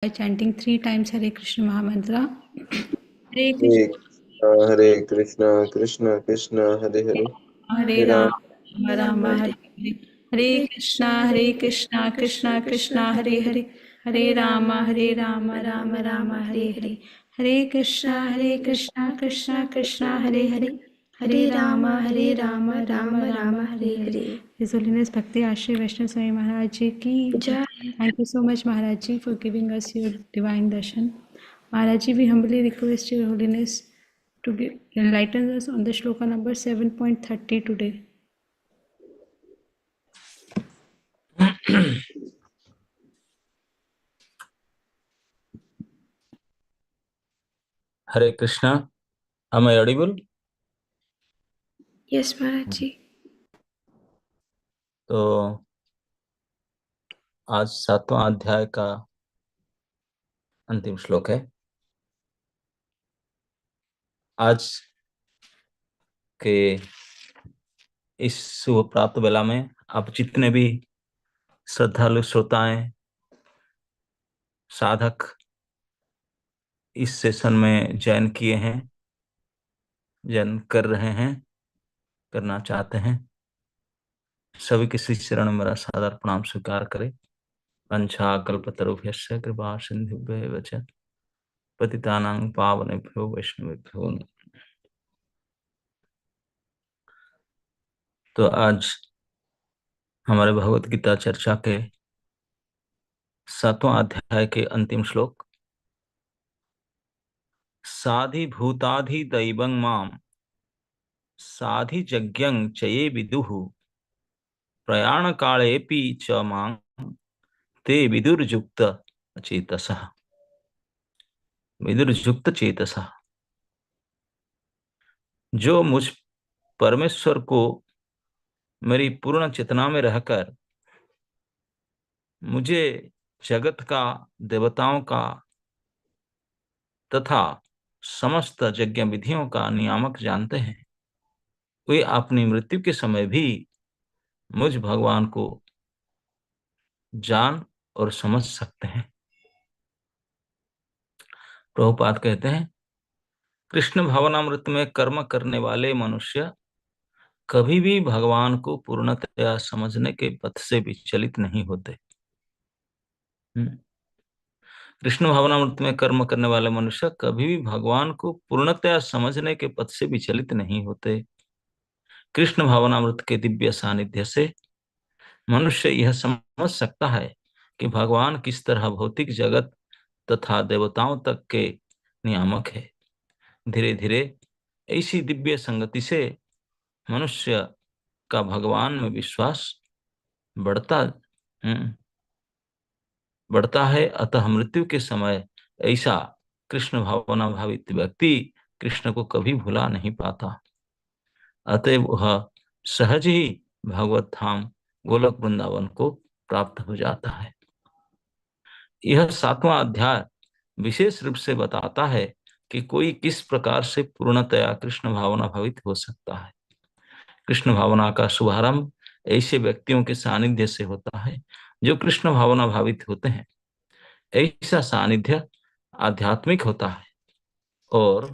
by chanting 3 times Hare Krishna Mahamantra. Hare Hare Krishna, Krishna Hare Krishna Krishna Krishna Hare Hare Hare Hare Rama, Ram Rama Rama, Hare Hare. Hare Krishna, Hare Krishna, Krishna Krishna, Hare Hare. Hare Rama, Hare Rama, Rama Rama, Hare Hare. Hare Krishna, Hare Krishna, Krishna Krishna, Hare Hare. Hare Rama, Hare Rama, Rama Rama, Hare Hare. His Holiness Bhakti Ashray Vaishnav Swami Maharaj Ji ki jai. Thank you so much, Maharaj Ji, for giving us your divine darshan. Maharaj Ji, we humbly request Your Holiness to enlighten us on the shloka number 7.30 today. Hare Krishna. am I audible? Yes Maharaj ji. तो आज 7वां अध्याय का अंतिम श्लोक है। आज के इस शुभ प्राप्त बेला में आप जितने भी श्रद्धालु श्रोताएं साधक इस सेशन में जॉइन किए हैं, जॉइन कर रहे हैं, करना चाहते हैं, सभी के श्री चरण में मेरा सादर प्रणाम स्वीकार करें। पंचा कल्पतरुभ्यश्च कृपा सिंधुभ्यैव च पतितानां पावनेभ्यो वैष्णवेभ्यो नमः। तो आज हमारे भगवत गीता चर्चा के 7वां अध्याय के अंतिम श्लोक, साधि भूताधि दैवं माम साधि यज्ञं चये विदुः प्रयाण कालेपि च मां ते विदुर्युक्त चेतसः। विदुर्युक्त चेतसः, जो मुझ परमेश्वर को मेरी पूर्ण चेतना में रहकर मुझे जगत का, देवताओं का तथा समस्त यज्ञ विधियों का नियामक जानते हैं, वे अपनी मृत्यु के समय भी मुझ भगवान को जान और समझ सकते हैं। प्रभुपाद कहते हैं, कृष्ण भावनामृत में कर्म करने वाले मनुष्य कभी भी भगवान को पूर्णतया समझने के पथ से विचलित नहीं होते। कृष्ण भावनामृत में कर्म करने वाले मनुष्य कभी भी भगवान को पूर्णतया समझने के पथ से विचलित नहीं होते। कृष्ण भावनामृत के दिव्य सानिध्य से मनुष्य यह समझ सकता है कि भगवान किस तरह भौतिक जगत तथा देवताओं तक के नियामक है। धीरे धीरे ऐसी दिव्य संगति से मनुष्य का भगवान में विश्वास बढ़ता है। अतः मृत्यु के समय ऐसा कृष्ण भावना भावित व्यक्ति कृष्ण को कभी भुला नहीं पाता। अतएव वह सहज ही भगवत धाम गोलक वृंदावन को प्राप्त हो जाता है। यह 7वां अध्याय विशेष रूप से बताता है कि कोई किस प्रकार से पूर्णतया कृष्ण भावना भावित हो सकता है। कृष्ण भावना का शुभारंभ ऐसे व्यक्तियों के सानिध्य से होता है जो कृष्ण भावना भावित होते हैं। ऐसा सानिध्य आध्यात्मिक होता है और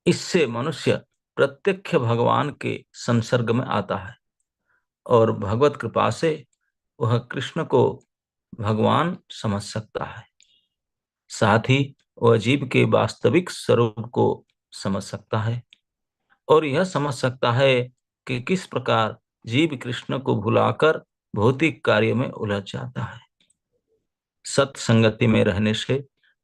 इससे मनुष्य प्रत्यक्ष भगवान के संसर्ग में आता है और भगवत कृपा से वह कृष्ण को भगवान समझ सकता है। साथ ही वह जीव के वास्तविक स्वरूप को समझ सकता है और यह समझ सकता है कि किस प्रकार जीव कृष्ण को भुलाकर भौतिक कार्य में उलझ जाता है। सत्संगति में रहने से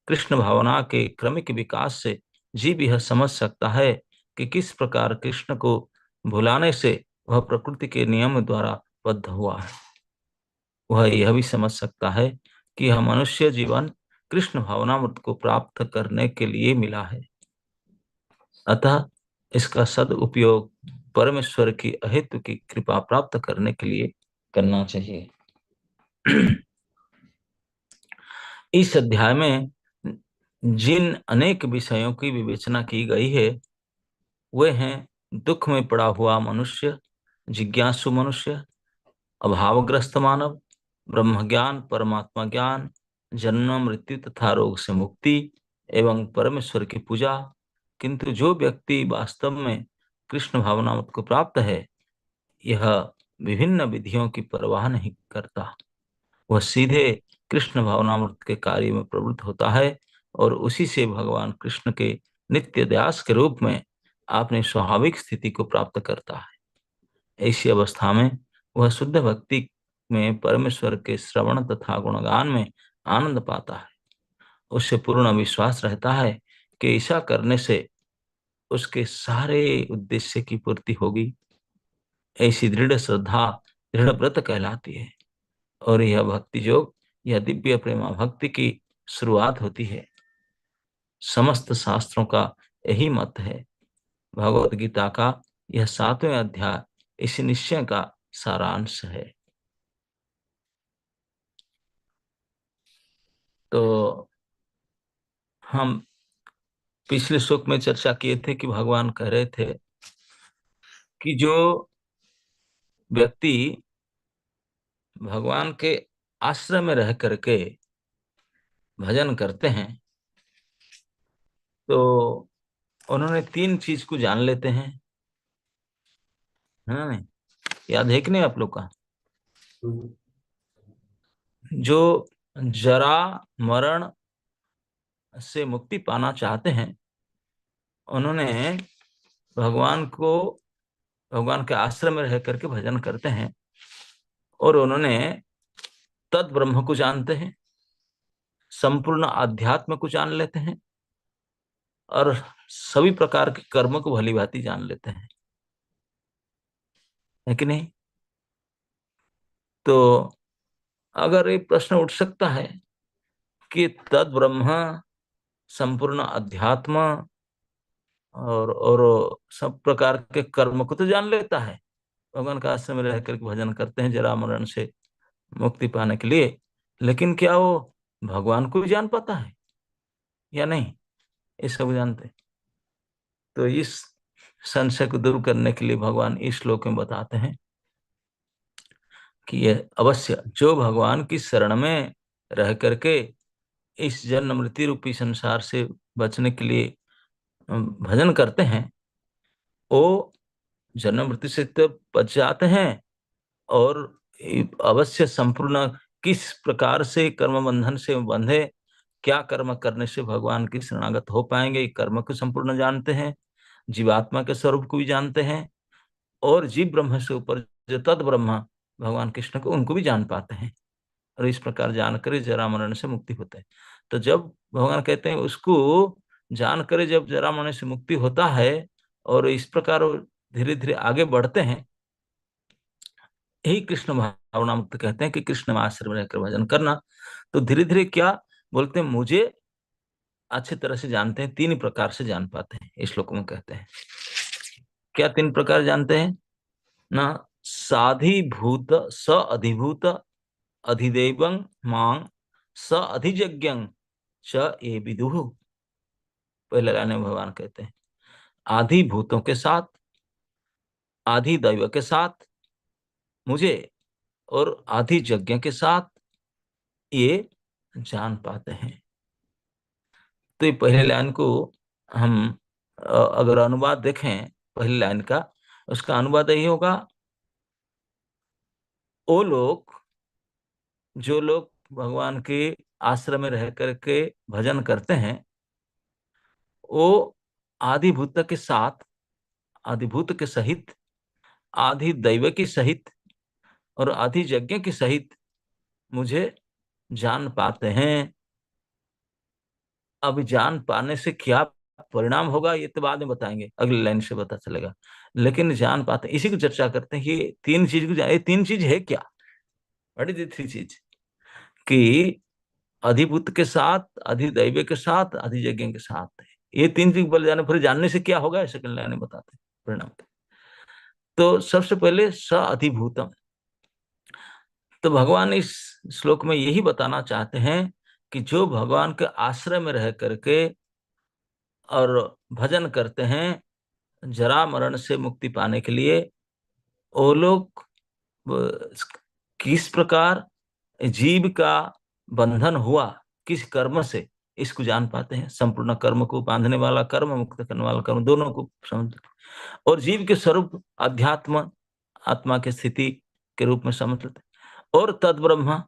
कृष्ण भावना के क्रमिक विकास से जीव यह समझ सकता है कि किस प्रकार कृष्ण को भुलाने से वह प्रकृति के नियम द्वारा बद्ध हुआ है। वह यह भी समझ सकता है कि यह मनुष्य जीवन कृष्ण भावनामृत को प्राप्त करने के लिए मिला है, अतः इसका सदुपयोग परमेश्वर की अहेतु की कृपा प्राप्त करने के लिए करना चाहिए। इस अध्याय में जिन अनेक विषयों की विवेचना की गई है वे हैं दुख में पड़ा हुआ मनुष्य, जिज्ञासु मनुष्य, अभावग्रस्त मानव, ब्रह्म ज्ञान, परमात्मा ज्ञान, जन्म मृत्यु तथा रोग से मुक्ति एवं परमेश्वर की पूजा। किंतु जो व्यक्ति वास्तव में कृष्ण भावनामृत को प्राप्त है, यह विभिन्न विधियों की परवाह नहीं करता। वह सीधे कृष्ण भावनामृत के कार्य में प्रवृत्त होता है और उसी से भगवान कृष्ण के नित्य दास के रूप में अपनी स्वाभाविक स्थिति को प्राप्त करता है। ऐसी अवस्था में वह शुद्ध भक्ति में परमेश्वर के श्रवण तथा गुणगान में आनंद पाता है। उससे पूर्ण विश्वास रहता है कि ऐसा करने से उसके सारे उद्देश्य की पूर्ति होगी। ऐसी दृढ़ श्रद्धा दृढ़ व्रत कहलाती है और यह भक्ति योग, यह दिव्य प्रेमा भक्ति की शुरुआत होती है। समस्त शास्त्रों का यही मत है। भगवत गीता का यह 7वें अध्याय इस निश्चय का सारांश है। तो हम पिछले श्लोक में चर्चा किए थे कि भगवान कह रहे थे कि जो व्यक्ति भगवान के आश्रय में रह करके भजन करते हैं, तो उन्होंने 3 चीज को जान लेते हैं, है ना? नहीं याद है कि नहीं आप लोग का? जो जरा मरण से मुक्ति पाना चाहते हैं, उन्होंने भगवान को भगवान के आश्रम में रह करके भजन करते हैं और उन्होंने तद ब्रह्म को जानते हैं, संपूर्ण आध्यात्म को जान लेते हैं और सभी प्रकार के कर्म को भली भांति जान लेते हैं, है कि नहीं? तो अगर ये प्रश्न उठ सकता है कि तद ब्रह्म संपूर्ण अध्यात्म और सब प्रकार के कर्म को तो जान लेता है, भगवान का आश्रम में रह करके भजन करते हैं जरा मरण से मुक्ति पाने के लिए, लेकिन क्या वो भगवान को भी जान पाता है या नहीं, ये सब जानते? तो इस संशय को दूर करने के लिए भगवान इस श्लोक में बताते हैं कि ये अवश्य जो भगवान की शरण में रह करके इस जन्म मृत्यु रूपी संसार से बचने के लिए भजन करते हैं, वो जन्म मृत्यु से तो बच जाते हैं और अवश्य संपूर्ण किस प्रकार से कर्म बंधन से बंधे, क्या कर्म करने से भगवान की शरणागत हो पाएंगे, कर्म को संपूर्ण जानते हैं, जीवात्मा के स्वरूप को भी जानते हैं और जीव ब्रह्म से ऊपर जो तद ब्रह्म भगवान कृष्ण को उनको भी जान पाते हैं और इस प्रकार जानकर जरा मरण से मुक्ति होता है। तो जब भगवान कहते हैं उसको जानकर जब जरा मरण से मुक्ति होता है और इस प्रकार धीरे धीरे आगे बढ़ते हैं, यही कृष्ण भावना मुक्त कहते हैं कि कृष्ण में आश्रम रहकर भजन करना। तो धीरे धीरे क्या बोलते हैं, मुझे अच्छी तरह से जानते हैं, 3 प्रकार से जान पाते हैं। इस श्लोक में कहते हैं क्या 3 प्रकार जानते हैं ना? साधिभूत स अधिभूत अधिदेवं मांग स अधिजज्ञं च ये विदुः। पहले लाइन में भगवान कहते हैं आधि भूतों के साथ, आधि दैव के साथ मुझे और आधि यज्ञ के साथ ये जान पाते हैं। तो ये पहले लाइन को हम अगर अनुवाद देखें पहली लाइन का, उसका अनुवाद यही होगा, वो लोग जो लोग भगवान के आश्रम में रह करके भजन करते हैं, वो आदिभूत के साथ, आदिभूत के सहित, आदि दैव के सहित और आदि यज्ञ के सहित मुझे जान पाते हैं। अब जान पाने से क्या परिणाम होगा ये तो बाद में बताएंगे, अगली लाइन से पता चलेगा, लेकिन जान पाते इसी को चर्चा करते हैं कि 3 चीज को ये 3 चीज है क्या, व्हाट इज द 3 चीज? कि अधिभूत के साथ, अधिदैव के साथ, अधियज्ञ के साथ, ये 3 चीज बोले जाने फिर जानने से क्या होगा ऐसे लाइन बताते हैं परिणाम। तो सबसे पहले स अधिभूतम, तो भगवान इस श्लोक में यही बताना चाहते हैं कि जो भगवान के आश्रय में रह करके और भजन करते हैं जरा मरण से मुक्ति पाने के लिए, वो लोग किस प्रकार जीव का बंधन हुआ किस कर्म से, इसको जान पाते हैं। संपूर्ण कर्म को बांधने वाला कर्म, मुक्त करने वाला कर्म, दोनों को समझ। और जीव के स्वरूप अध्यात्म, आत्मा की स्थिति के रूप में समझ लेते हैं। और तद ब्रह्म,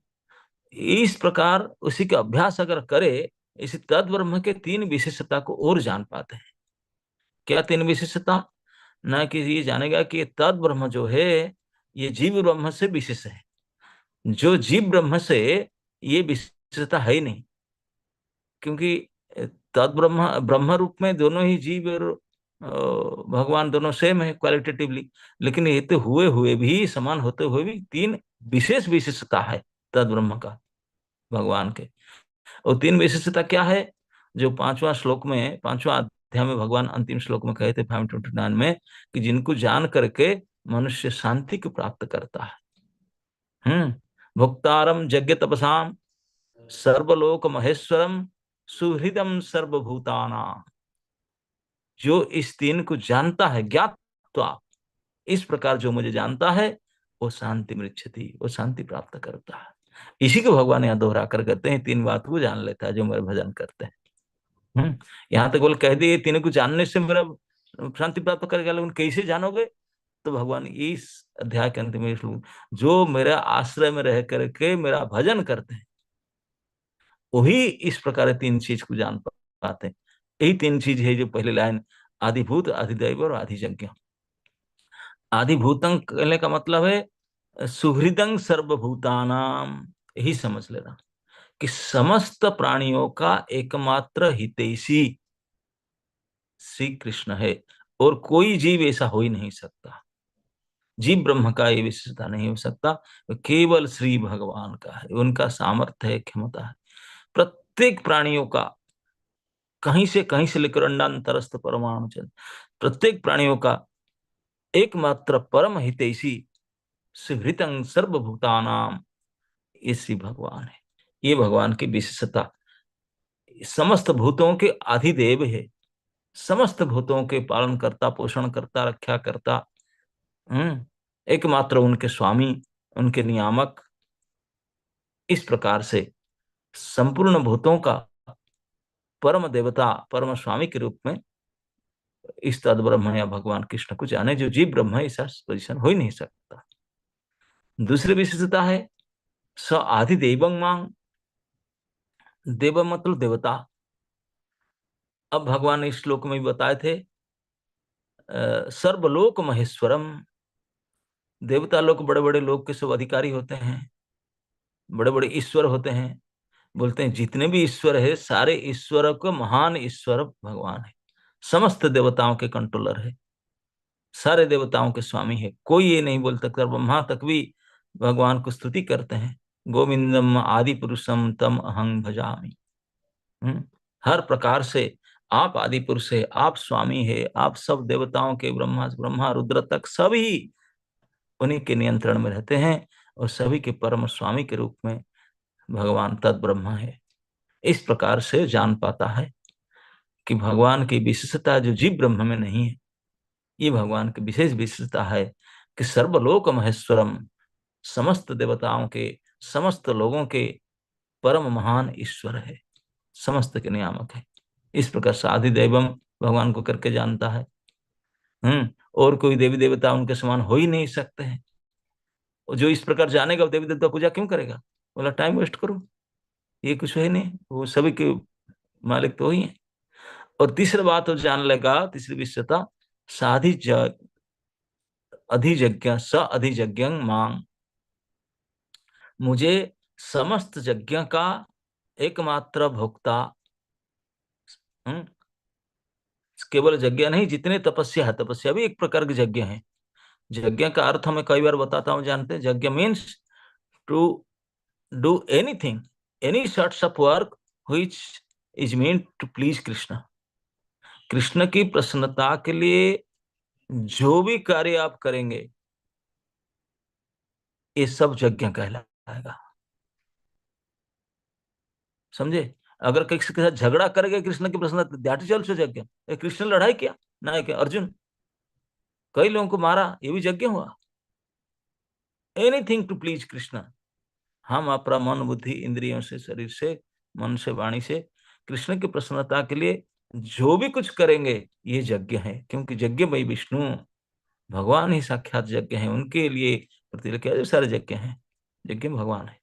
इस प्रकार उसी का अभ्यास अगर करे, इस तद ब्रह्म के तीन विशेषता को और जान पाते हैं। क्या तीन विशेषता? न कि ये जानेगा कि तद ब्रह्म जो है ये जीव ब्रह्म से विशेष है, जो जीव ब्रह्म से ये विशेषता है ही नहीं। क्योंकि तद ब्रह्म, ब्रह्म रूप में दोनों ही जीव और भगवान दोनों सेम है क्वालिटेटिवली, लेकिन ये तो हुए भी, समान होते हुए भी तीन विशेष विशेषता है तद ब्रह्म का, भगवान के। और तीन विशेषता क्या है? जो पांचवा श्लोक में, पांचवा अध्याय में भगवान अंतिम श्लोक में कहे थे 529 में, कि जिनको जान करके मनुष्य शांति को प्राप्त करता है। भुक्तारम यज्ञ तपसाम सर्वलोक महेश्वरम सुहृदम सर्वभूताना। जो इस तीन को जानता है, ज्ञात्वा, इस प्रकार जो मुझे जानता है, वो शांति मृच्छति, वो शांति प्राप्त करता है। इसी को भगवान यहाँ दोहरा कर कहते हैं, तीन बात को जान लेता है जो मेरे भजन करते हैं। यहाँ तक बोल कह दिए तीनों को जानने से मेरा शांति प्राप्त करेगा, लेकिन कैसे जानोगे? तो भगवान इस अध्याय के अंत में जो मेरा आश्रय में रह करके मेरा भजन करते हैं, वही इस प्रकार तीन चीज को जान पाते हैं। यही तीन चीज है जो पहले लाइन, आदिभूत, आदिदैव और आदियज्ञ। आदिभूतं कहने का मतलब है सुहृदं सर्वभूतानाम, यही समझ लेना कि समस्त प्राणियों का एकमात्र हितैषी श्री कृष्ण है, और कोई जीव ऐसा हो ही नहीं सकता। जीव ब्रह्म का ये विशेषता नहीं हो सकता, केवल श्री भगवान का है, उनका सामर्थ्य है, क्षमता है। प्रत्येक प्राणियों का, कहीं से लेकर अंडांतरस्थ परमाणु, प्रत्येक प्राणियों का एकमात्र परम हितैषी सुहृतं सर्वभूतानाम, ये श्री भगवान है। ये भगवान की विशेषता, समस्त भूतों के आदिदेव है, समस्त भूतों के पालन करता, पोषण करता, रक्षा करता, एकमात्र उनके स्वामी, उनके नियामक। इस प्रकार से संपूर्ण भूतों का परम देवता, परम स्वामी के रूप में इस तद ब्रह्म या भगवान कृष्ण को जाने, जो जीव ब्रह्म है, ऐसा पोजिशन हो ही नहीं सकता। दूसरी विशेषता है स आदि देवं मांग, देव मतलब देवता। अब भगवान ने इस श्लोक में भी बताए थे सर्वलोक महेश्वरम, देवता लोग बड़े बड़े लोग के सब अधिकारी होते हैं, बड़े बड़े ईश्वर होते हैं। बोलते हैं जितने भी ईश्वर है, सारे ईश्वर को महान ईश्वर भगवान है, समस्त देवताओं के कंट्रोलर है, सारे देवताओं के स्वामी है। कोई ये नहीं बोल सकता। ब्रह्मा तक भी भगवान को स्तुति करते हैं, गोविंदम आदि पुरुषम तम अहं भजामि। हर प्रकार से आप आदि पुरुष है, आप स्वामी है, आप सब देवताओं के, ब्रह्मा रुद्र तक सभी उन्हीं के नियंत्रण में रहते हैं, और सभी के परम स्वामी के रूप में भगवान तद ब्रह्म है। इस प्रकार से जान पाता है कि भगवान की विशेषता जो जीव ब्रह्म में नहीं है, ये भगवान की विशेष विशेषता है कि सर्वलोक महेश्वरम, समस्त देवताओं के, समस्त लोगों के परम महान ईश्वर है, समस्त के नियामक है। इस प्रकार से आदिदेवम भगवान को करके जानता है। और कोई देवी देवता उनके समान हो ही नहीं सकते हैं। जो इस प्रकार जानेगा देवी देवता पूजा क्यों करेगा? बोला टाइम वेस्ट करो, ये कुछ है नहीं, वो सभी के मालिक तो ही है। और तीसरी बात वो जान लेगा, तीसरी विशेषता, साधि अधियज्ञ स अधियज्ञ मांग, मुझे समस्त यज्ञ का एकमात्र भोक्ता, केवल यज्ञ नहीं, जितने तपस्या है, तपस्या भी एक प्रकार की यज्ञ है। यज्ञ का अर्थ मैं कई बार बताता हूं, जानते हैं? यज्ञ means to do anything, any sorts of work which is mean to please Krishna. Krishna की प्रसन्नता के लिए जो भी कार्य आप करेंगे, ये सब यज्ञ कहलाएगा। समझे? अगर किसी के साथ झगड़ा करेंगे कृष्ण की प्रसन्नता, दैट इज आल्सो यज्ञ। कृष्ण ने लड़ाई किया ना, क्या अर्जुन कई लोगों को मारा, ये भी यज्ञ हुआ। एनीथिंग टू प्लीज कृष्ण, हम अपना मन बुद्धि इंद्रियों से, शरीर से, मन से, वाणी से कृष्ण की प्रसन्नता के लिए जो भी कुछ करेंगे ये यज्ञ है, क्योंकि यज्ञ भाई विष्णु भगवान ही साक्षात यज्ञ है, उनके लिए प्रतिक्रिया जो सारे यज्ञ हैं, यज्ञ भगवान है।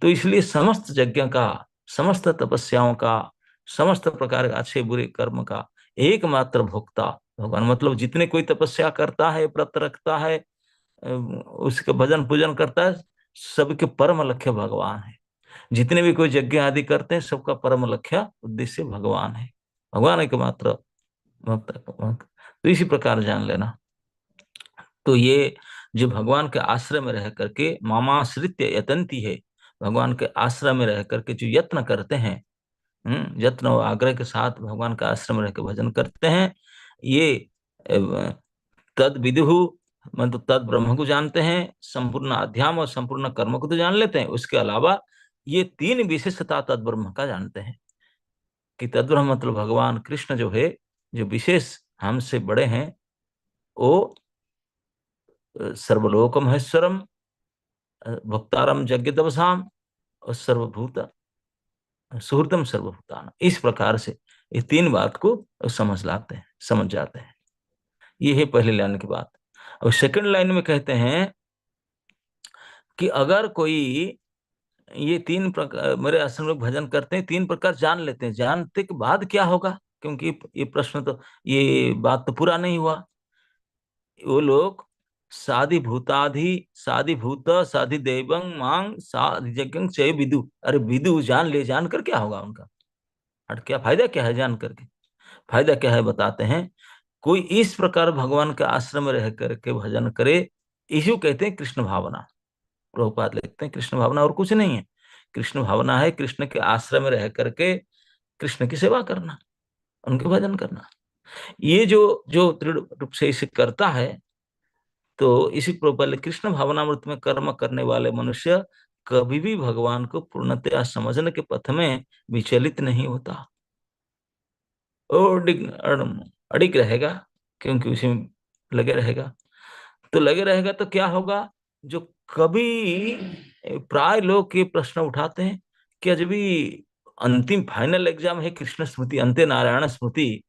तो इसलिए समस्त यज्ञ का, समस्त तपस्याओं का, समस्त प्रकार के अच्छे बुरे कर्म का एकमात्र भोक्ता भगवान। मतलब जितने कोई तपस्या करता है, व्रत रखता है, उसके भजन पूजन करता है, सबके परम लक्ष्य भगवान है। जितने भी कोई यज्ञ आदि करते हैं, सबका परम लक्ष्य उद्देश्य भगवान है, भगवान एकमात्र भक्त। तो इसी प्रकार जान लेना। तो ये जो भगवान के आश्रय में रह करके मामाश्रित्य यतंती है, भगवान के आश्रय में रह करके जो यत्न करते हैं, यत्न और आग्रह के साथ भगवान का आश्रम में रह के भजन करते हैं, ये तद विदुहु, मतलब तद ब्रह्म को जानते हैं, संपूर्ण अध्यात्म और संपूर्ण कर्म को तो जान लेते हैं, उसके अलावा ये तीन विशेषता तद ब्रह्म का जानते हैं। कि तद ब्रह्म मतलब भगवान कृष्ण जो है, जो विशेष हमसे बड़े हैं, वो सर्वलोक महेश्वरम, भक्तारम यज्ञ तपसाम, और सर्वभूत सुहृदम सर्वभूतान। इस प्रकार से ये तीन बात को समझ लाते हैं, समझ जाते हैं। ये है पहले लाइन की बात। और सेकंड लाइन में कहते हैं कि अगर कोई ये तीन प्रकार मेरे आश्रम लोग भजन करते हैं, तीन प्रकार जान लेते हैं, जानते के बाद क्या होगा, क्योंकि ये प्रश्न तो, ये बात तो पूरा नहीं हुआ। वो लोग साधि भूताधि, साधि भूत साधि देवं मांग साधि यज्ञं चय विदु। अरे विदु जान ले, जान कर क्या होगा उनका, हट क्या फायदा, क्या है जान करके, फायदा क्या है बताते हैं। कोई इस प्रकार भगवान के आश्रम में रह करके भजन करे, इसी को कहते हैं कृष्ण भावना। प्रभुपाद लिखते हैं कृष्ण भावना और कुछ नहीं है। कृष्ण भावना है कृष्ण के आश्रम में रह करके कृष्ण की सेवा करना, उनके भजन करना। ये जो जो दृढ़ रूप से इसे करता है, तो इसी प्रभुपाद कृष्ण भावनामृत में कर्म करने वाले मनुष्य कभी भी भगवान को पूर्णतया समझने के पथ में विचलित नहीं होता, और अडिग रहेगा, क्योंकि उसी में लगे रहेगा। तो लगे रहेगा तो क्या होगा, जो कभी प्राय लोग ये प्रश्न उठाते हैं कि अजय भी अंतिम फाइनल एग्जाम है कृष्ण स्मृति, अंत्य नारायण स्मृति,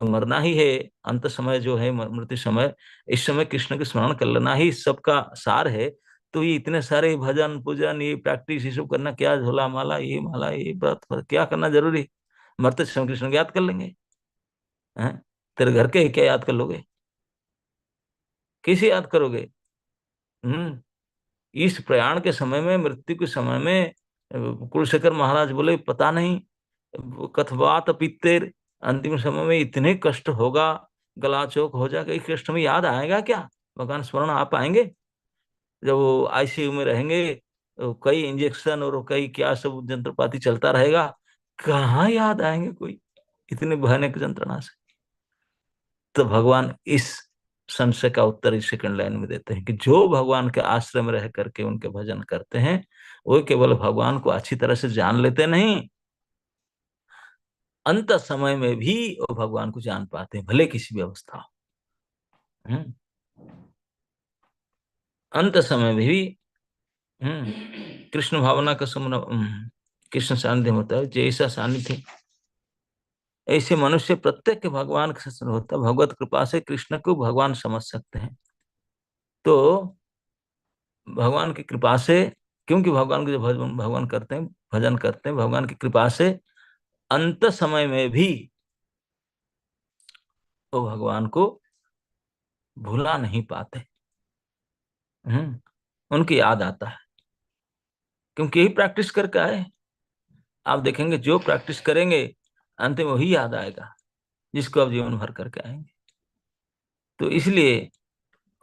मरना ही है, अंत समय जो है मृत्यु समय, इस समय कृष्ण के स्मरण कर लेना ही सबका सार है। तो ये इतने सारे भजन पूजन, ये प्रैक्टिस, ये सब करना क्या, झोला माला ये व्रत क्या करना जरूरी, मरते समय कृष्ण को याद कर लेंगे। हैं, तेरे घर के क्या याद कर लोगे, कैसे याद करोगे। इस प्रयाण के समय में, मृत्यु के समय में कुलशेखर महाराज बोले पता नहीं कथवात पित्तेर, अंतिम समय में इतने कष्ट होगा, गला चौक हो जाएगा, इस कष्ट में याद आएगा क्या, भगवान स्मरण आ पाएंगे। जब वो आईसीयू में रहेंगे, तो कई इंजेक्शन और कई क्या सब यंत्रपाति चलता रहेगा, कहाँ याद आएंगे कोई, इतने भयानक यंत्रणा से। तो भगवान इस संशय का उत्तर इस सेकंड लाइन में देते हैं कि जो भगवान के आश्रय में रह करके उनके भजन करते हैं, वो केवल भगवान को अच्छी तरह से जान लेते नहीं, अंत समय में भी वो भगवान को जान पाते हैं, भले किसी भी अवस्था हो। अंत समय में भी कृष्ण भावना का कृष्ण सानिध्य होता है, जैसा सानिध्य ऐसे मनुष्य प्रत्येक भगवान के साथ होता है। भगवत कृपा से कृष्ण को भगवान समझ सकते हैं। तो भगवान की कृपा से, क्योंकि भगवान को जो भगवान करते हैं, भजन करते हैं, भगवान की कृपा से अंत समय में भी वो भगवान को भुला नहीं पाते। उनकी याद आता है, क्योंकि यही प्रैक्टिस करके आए। आप देखेंगे जो प्रैक्टिस करेंगे अंत में वही याद आएगा, जिसको आप जीवन भर करके आएंगे। तो इसलिए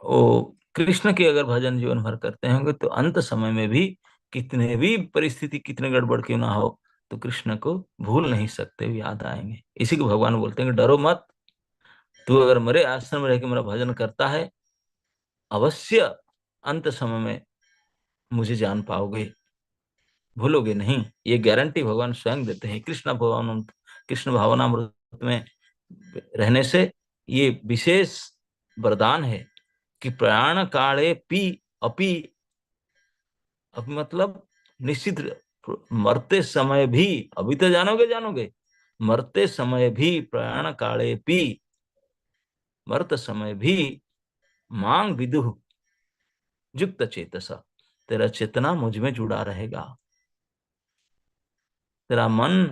वो कृष्ण के अगर भजन जीवन भर करते होंगे, तो अंत समय में भी कितने भी परिस्थिति कितने गड़बड़ क्यों ना हो, तो कृष्ण को भूल नहीं सकते, याद आएंगे। इसी को भगवान बोलते हैं कि डरो मत, तू अगर मेरे आश्रम में रह के मेरा भजन करता है, अवश्य अंत समय में मुझे जान पाओगे, भूलोगे नहीं। ये गारंटी भगवान स्वयं देते हैं। कृष्ण भावनामृत में रहने से ये विशेष वरदान है कि प्रयाण काले पी अपी, अब मतलब निश्चित मरते समय भी, अभी तो जानोगे, मरते समय भी, प्रयाण काले भी, मरते समय भी मांग विदुह युक्त चेतसा, तेरा चेतना मुझ में जुड़ा रहेगा, तेरा मन,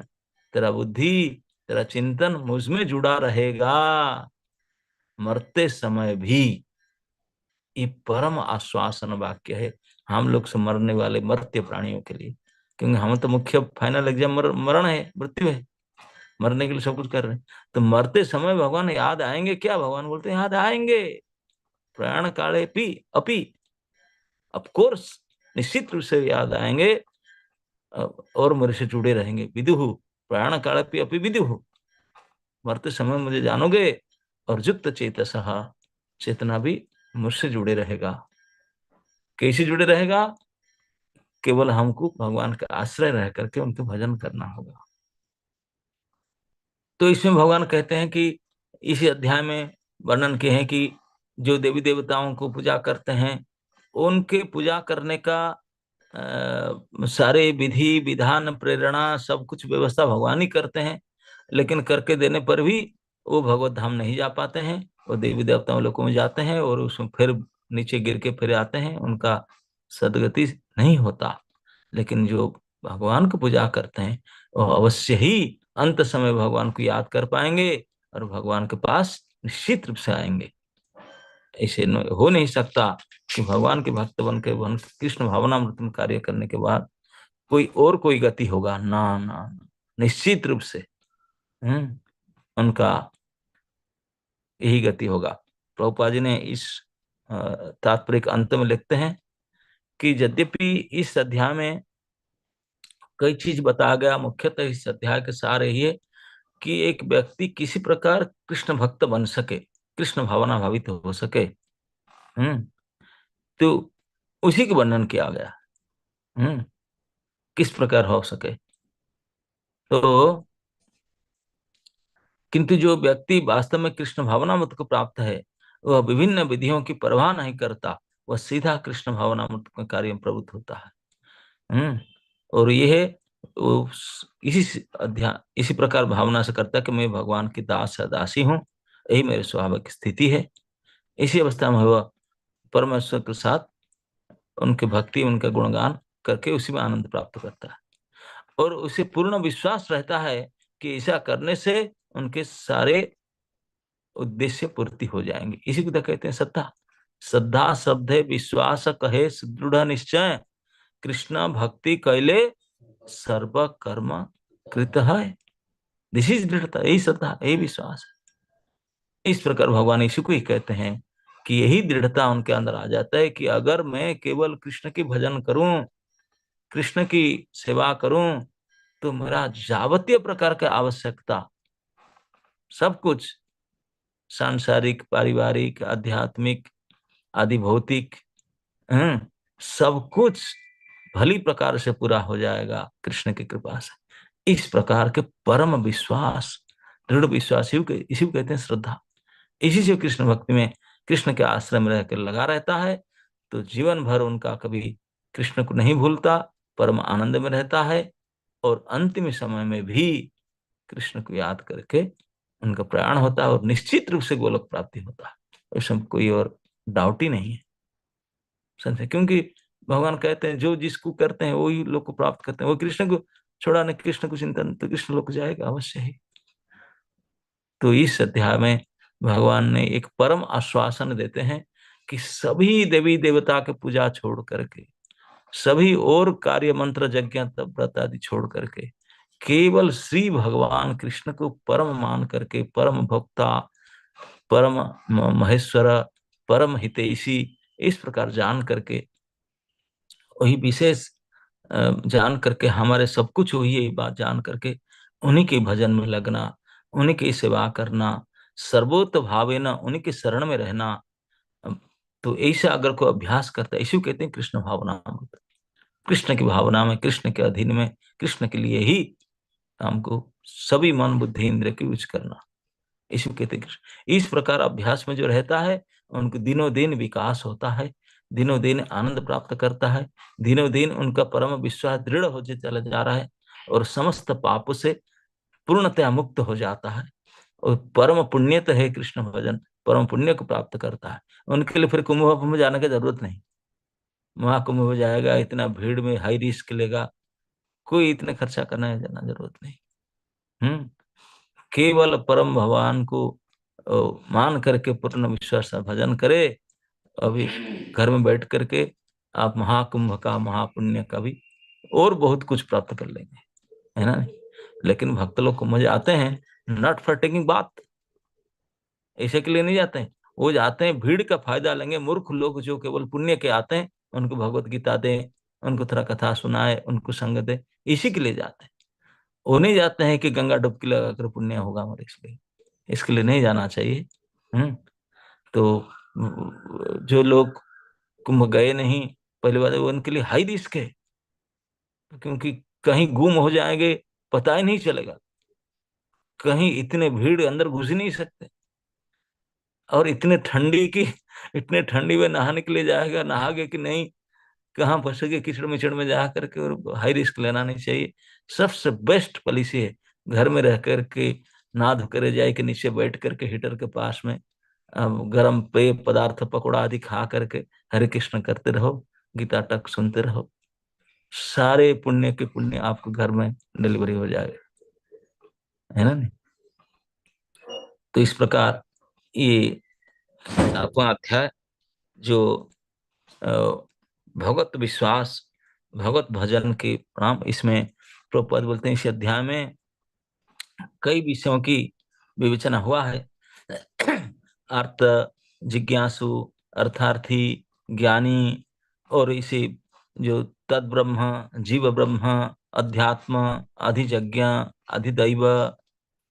तेरा बुद्धि, तेरा चिंतन मुझ में जुड़ा रहेगा मरते समय भी। ये परम आश्वासन वाक्य है हम लोग से मरने वाले मर्त्य प्राणियों के लिए, क्योंकि हम तो मुख्य फाइनल एग्जाम मरण है, मृत्यु है, मरने के लिए सब कुछ कर रहे हैं। तो मरते समय भगवान याद आएंगे क्या? भगवान बोलते हैं याद आएंगे, प्रयाण काले पी अपी, ऑफ कोर्स, निश्चित रूप से याद आएंगे और मेरे से जुड़े रहेंगे। विदुहु प्रयाण काल पे अपनी विदुहु, मरते समय मुझे जानोगे, और युक्त चेतसः, चेतना भी मुझसे जुड़े रहेगा। कैसे जुड़े रहेगा? केवल हमको भगवान का आश्रय रह करके उनके भजन करना होगा। तो इसमें भगवान कहते हैं कि इस अध्याय में वर्णन किए हैं कि जो देवी देवताओं को पूजा करते हैं उनके पूजा करने का सारे विधि विधान प्रेरणा सब कुछ व्यवस्था भगवान ही करते हैं, लेकिन करके देने पर भी वो भगवत धाम नहीं जा पाते हैं। वो देवी देवताओं लोगों में जाते हैं और उसमें फिर नीचे गिर के फिर आते हैं, उनका सदगति नहीं होता। लेकिन जो भगवान को पूजा करते हैं वो अवश्य ही अंत समय भगवान को याद कर पाएंगे और भगवान के पास निश्चित रूप से आएंगे। ऐसे हो नहीं सकता कि भगवान के भक्त बन के कृष्ण भावनामृत में कार्य करने के बाद कोई गति होगा, ना ना, निश्चित रूप से उनका यही गति होगा। प्रभुपाद जी ने इस तात्पर्य के अंत में लिखते हैं कि यद्यपि इस अध्याय में कई चीज बताया गया, मुख्यतः इस अध्याय के सार यही है कि एक व्यक्ति किसी प्रकार कृष्ण भक्त बन सके, कृष्ण भावना भावित हो सके, तो उसी के वर्णन किया गया, किस प्रकार हो सके। तो किंतु जो व्यक्ति वास्तव में कृष्ण भावनामृत को प्राप्त है वह विभिन्न विधियों की परवाह नहीं करता, वह सीधा कृष्ण भावनामृत के कार्य में प्रवृत्त होता है। और यह इसी प्रकार भावना से करता है कि मैं भगवान की दास या दासी हूँ, यही मेरी स्वाभाविक स्थिति है। इसी अवस्था में वह परमेश्वर के साथ उनके भक्ति, उनका गुणगान करके उसी में आनंद प्राप्त करता है, और उसे पूर्ण विश्वास रहता है कि ऐसा करने से उनके सारे उद्देश्य पूर्ति हो जाएंगे। इसी को तो कहते हैं श्रद्धा। श्रद्धा शब्दे विश्वास कहे सुदृढ़ निश्चय, कृष्ण भक्ति कैले सर्व कर्म कृत है। दिस इज दृढ़ता, यही श्रद्धा, यही विश्वास है। इस प्रकार भगवान यीशु को ही कहते हैं कि यही दृढ़ता उनके अंदर आ जाता है कि अगर मैं केवल कृष्ण की भजन करूं, कृष्ण की सेवा करूं, तो मेरा जावतीय प्रकार का आवश्यकता सब कुछ, सांसारिक, पारिवारिक, आध्यात्मिक, आदि भौतिक, सब कुछ भली प्रकार से पूरा हो जाएगा कृष्ण की कृपा से। इस प्रकार के परम विश्वास, दृढ़ विश्वास, इसी को कहते हैं श्रद्धा। इसी से कृष्ण भक्ति में, कृष्ण के आश्रय में रहकर लगा रहता है, तो जीवन भर उनका कभी कृष्ण को नहीं भूलता, परम आनंद में रहता है, और अंतिम समय में भी कृष्ण को याद करके उनका प्रयाण होता है और निश्चित रूप से गोलोक प्राप्ति होता है। इसमें कोई और डाउट ही नहीं है, समझे? क्योंकि भगवान कहते हैं जो जिसको करते हैं वही लोग को प्राप्त करते हैं। वो कृष्ण को छोड़ा नहीं, कृष्ण को चिंतन, तो कृष्ण लोग को जाएगा अवश्य ही। तो इस अध्याय में भगवान ने एक परम आश्वासन देते हैं कि सभी देवी देवता के पूजा छोड़ करके, सभी और कार्य मंत्र यज्ञ व्रत आदि छोड़ करके, केवल श्री भगवान कृष्ण को परम मान करके, परम भक्ता, परम महेश्वर, परम हितैषी, इस प्रकार जान करके, वही विशेष जान करके, हमारे सब कुछ वही ये बात जान करके उन्हीं के भजन में लगना, उन्हीं की सेवा करना, सर्वोत्त भावे न उन्हीं के शरण में रहना। तो ऐसा अगर कोई अभ्यास करता है, इसी को कहते हैं कृष्ण भावना। कृष्ण की भावना में, कृष्ण के अधीन में, कृष्ण के लिए ही हमको सभी मन बुद्धि इंद्रिय की यूज करना, इसी को कहते हैं कृष्ण। इस प्रकार अभ्यास में जो रहता है उनको दिनों दिन विकास होता है, दिनों दिन आनंद प्राप्त करता है, दिनों दिन उनका परम विश्वास दृढ़ होते चला जा रहा है और समस्त पाप से पूर्णतया मुक्त हो जाता है। और परम पुण्य तो है कृष्ण भजन, परम पुण्य को प्राप्त करता है। उनके लिए फिर कुंभ में जाने की जरूरत नहीं। महाकुंभ में जाएगा, इतना भीड़ में हाई रिस्क लेगा, कोई इतने खर्चा करना है जाना जरूरत नहीं। केवल परम भगवान को मान करके पूर्ण विश्वास से भजन करे। अभी घर में बैठ करके आप महाकुंभ का, महापुण्य का भी और बहुत कुछ प्राप्त कर लेंगे, है ना। लेकिन भक्त लोग कुंभ जाते हैं नॉट फॉर टेकिंग बात, ऐसे के लिए नहीं जाते हैं। वो जाते हैं भीड़ का फायदा लेंगे। मूर्ख लोग जो केवल पुण्य के आते हैं, उनको भगवत गीता दें, उनको थोड़ा कथा सुनाए, उनको संग दे, इसी के लिए जाते हैं। वो नहीं जाते हैं कि गंगा डुबकी लगाकर पुण्य होगा हमारे, इसलिए इसके लिए नहीं जाना चाहिए। तो जो लोग कुंभ गए नहीं, पहली बात है वो उनके लिए हाई रिस्क है, क्योंकि कहीं गुम हो जाएंगे पता ही नहीं चलेगा, कहीं इतने भीड़ अंदर घुस ही नहीं सकते, और इतने ठंडी में नहाने के लिए जाएगा, नहागे कि नहीं, कहाँ फंसेगे कीचड़ मिचड़ में जा करके, और हाई रिस्क लेना नहीं चाहिए। सबसे बेस्ट पॉलिसी है घर में रह करके ना धोकर जाए के नीचे बैठ करके हीटर के पास में गर्म पेय पदार्थ पकौड़ा आदि खा करके हरे कृष्ण करते रहो, गीता तक सुनते रहो, सारे पुण्य के पुण्य आपको घर में डिलीवरी हो जाएगा, है ना नहीं। तो इस प्रकार ये 7वां अध्याय जो भगवत विश्वास, भगवत भजन के नाम, इसमें प्रभुपाद बोलते हैं इस अध्याय में कई विषयों की विवेचना हुआ है। अर्थ जिज्ञासु, अर्थार्थी, ज्ञानी, और इसे जो तद ब्रह्म, जीव ब्रह्म, अध्यात्म, अधिजज्ञ, अधिदैव,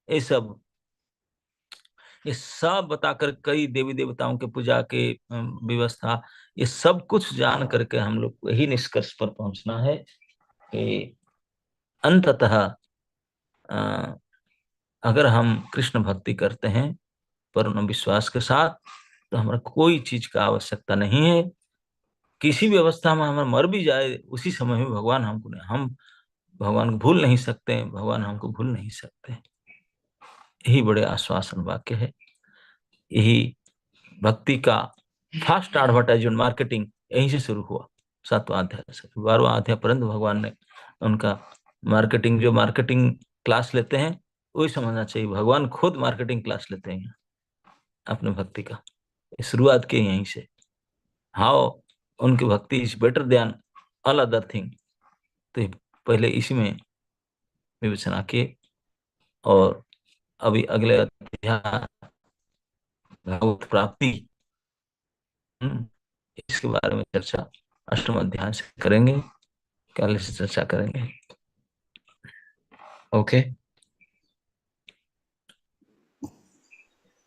ये सब बताकर कई देवी देवताओं के पूजा के व्यवस्था, ये सब कुछ जान करके हम लोग को यही निष्कर्ष पर पहुंचना है कि अंततः अगर हम कृष्ण भक्ति करते हैं पूर्ण विश्वास के साथ, तो हमारा कोई चीज का आवश्यकता नहीं है। किसी भी अवस्था में हमारा मर भी जाए, उसी समय में भगवान हमको नहीं, हम भगवान को भूल नहीं सकते, भगवान हमको भूल नहीं सकते। यही बड़े आश्वासन वाक्य है। यही भक्ति का फास्ट एडवर्टाइजमेंट, मार्केटिंग यहीं से शुरू हुआ। 7वां अध्याय से 12वां अध्याय पर्यंत भगवान ने उनका मार्केटिंग, जो मार्केटिंग क्लास लेते हैं वही समझना चाहिए, भगवान खुद मार्केटिंग क्लास लेते हैं अपने भक्ति का। शुरुआत की यहीं से, हाउ उनकी भक्ति is better than all other thing. तो पहले इसी में विवेचना किए, और अभी अगले अध्याय भगवत प्राप्ति, इसके बारे में चर्चा 8वें अध्याय से करेंगे, कल से चर्चा करेंगे। Okay,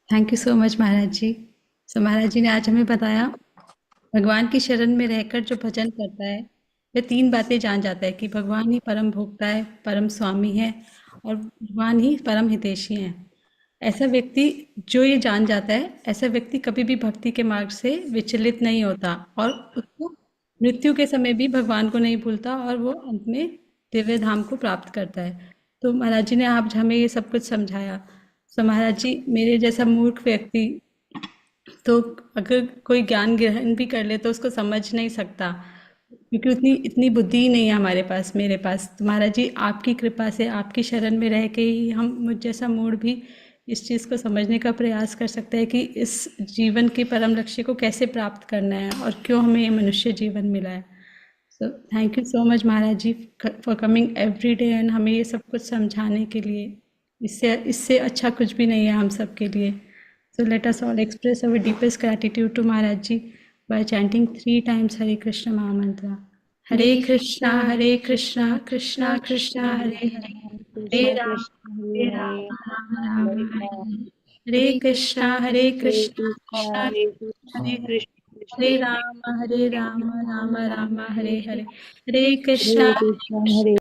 thank you so much Maharaj ji. So Maharaj ji ने आज हमें बताया भगवान की शरण में रहकर जो भजन करता है वह 3 बातें जान जाता है कि भगवान ही परम भोक्ता है, परम स्वामी है, और भगवान ही परम हितैषी हैं। ऐसा व्यक्ति जो ये जान जाता है, ऐसा व्यक्ति कभी भी भक्ति के मार्ग से विचलित नहीं होता, और उसको मृत्यु के समय भी भगवान को नहीं भूलता, और वो अंत में दिव्य धाम को प्राप्त करता है। तो महाराज जी ने आप हमें ये सब कुछ समझाया। तो महाराज जी, मेरे जैसा मूर्ख व्यक्ति तो अगर कोई ज्ञान ग्रहण भी कर ले तो उसको समझ नहीं सकता, क्योंकि उतनी इतनी बुद्धि ही नहीं है हमारे पास, मेरे पास। तो महाराज जी, आपकी कृपा से, आपकी शरण में रह के ही हम, मुझ जैसा मूढ़ भी इस चीज़ को समझने का प्रयास कर सकते हैं कि इस जीवन के परम लक्ष्य को कैसे प्राप्त करना है और क्यों हमें ये मनुष्य जीवन मिला है। So thank you so much Maharaj ji for coming every day and हमें ये सब कुछ समझाने के लिए। इससे अच्छा कुछ भी नहीं है हम सब के लिए। So let us all express our deepest gratitude to Maharaj Ji by chanting 3 times Hare Krishna Maha Mantra. Hare Krishna, Krishna Krishna, Hare Hare, Hare Ram, Rama Rama, Hare Hare. Hare Krishna, Krishna Krishna, Hare Hare. Hare Rama, Rama Rama, Hare Hare. Hare Krishna, Hare Krishna, Hare